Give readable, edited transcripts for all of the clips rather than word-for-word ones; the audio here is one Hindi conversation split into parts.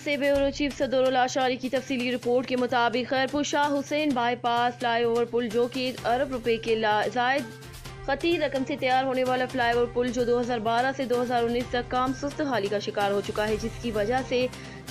से ब्यूरो चीफ सदरुल आशारी की तफसीली रिपोर्ट के मुताबिक खैरपुर शाह हुसैन बाईपास फ्लाईओवर पुल जो कि अरब रुपए के जायद खती रकम से तैयार होने वाला फ्लाईओवर पुल जो 2012 से 2019 तक काम सुस्त हाली का शिकार हो चुका है, जिसकी वजह से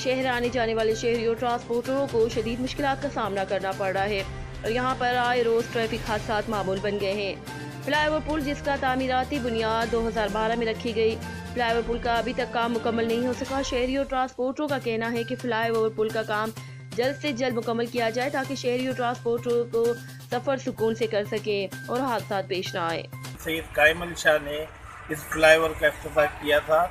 शहर आने जाने वाले शहरियों ट्रांसपोर्टरों को शदीद मुश्किलात का सामना करना पड़ रहा है और यहाँ पर आए रोज ट्रैफिक हादसा मामूल बन गए हैं। फ्लाईओवर पुल जिसका तामीराती बुनियाद 2012 में रखी गई, फ्लाईओवर पुल का अभी तक काम मुकम्मल नहीं हो सका। शहरियों ट्रांसपोर्टरों का कहना है कि फ्लाईओवर पुल का काम जल्द से जल्द मुकम्मल किया जाए ताकि शहरियों ट्रांसपोर्टरों को सफर सुकून से कर सके और हादसा पेश न आए। सैयद कायम अली शाह ने इस फ्लाईओवर का इफ्तिताह किया था।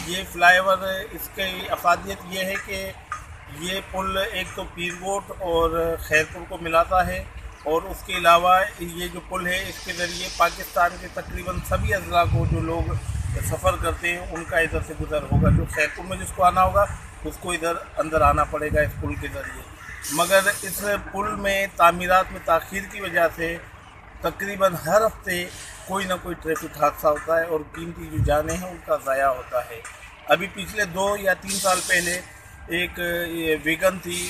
ये फ्लाईओवर इसकी अफादियत ये है कि ये पुल एक तो पीरकोट और खैरपुर को मिलाता है और उसके अलावा ये जो पुल है इसके ज़रिए पाकिस्तान के तकरीबन सभी अजला को जो लोग सफ़र करते हैं उनका इधर से गुजर होगा। जो खैरपुर में जिसको आना होगा उसको इधर अंदर आना पड़ेगा इस पुल के ज़रिए। मगर इस पुल में तामीरात में ताख़ीर की वजह से तकरीबन हर हफ्ते कोई ना कोई ट्रैफिक हादसा होता है और कीमती जो जानें हैं उनका ज़ाया होता है। अभी पिछले 2 या 3 साल पहले एक वेगन थी,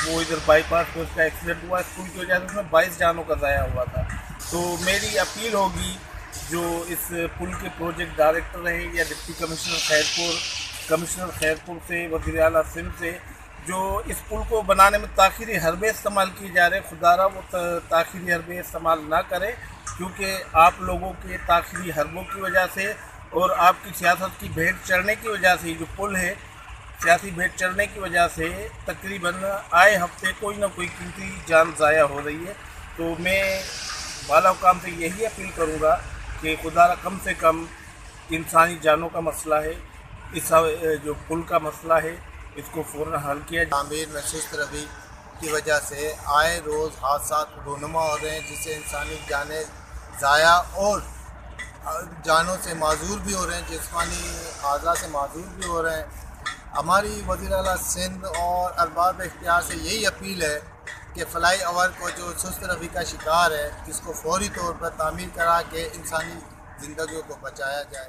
वो इधर बाईपास पर उसका एक्सीडेंट हुआ, पुल की वजह से उसमें 22 जानों का ज़ाया हुआ था। तो मेरी अपील होगी जो इस पुल के प्रोजेक्ट डायरेक्टर हैं या डिप्टी कमिश्नर खैरपुर से, वज़ीर आला सिंध से, जो इस पुल को बनाने में ताख़ीरी हरबे इस्तेमाल किए जा रहे हैं, खुदारा वो ताख़ीरी हरबे इस्तेमाल ना करें, क्योंकि आप लोगों के ताख़ीरी हरबों की वजह से और आपकी सियासत की भेंट चढ़ने की वजह से जो पुल है, सियासी भेंट चढ़ने की वजह से तकरीबन आए हफ्ते कोई ना कोई कीमती जान ज़ाया हो रही है। तो मैं वाला हुकाम से यही अपील करूँगा कि खुदारा कम से कम इंसानी जानों का मसला है, इस जो पुल का मसला है इसको फ़ौरन हल किया। तामीर में सुस्त रवि की वजह से आए रोज़ हादसा रोनुमा हो रहे हैं, जिससे इंसानी जानें ज़ाया और जानों से माजूर भी हो रहे हैं, जिस्मानी आज़ा से माजूर भी हो रहे हैं। हमारी वज़ीर आला सिंध और अरबाब इख्तियार से यही अपील है कि फ्लाईओवर को जो सुस्त रवि का शिकार है इसको फौरी तौर पर तामीर करा के इंसानी ज़िंदगियों को बचाया जाए।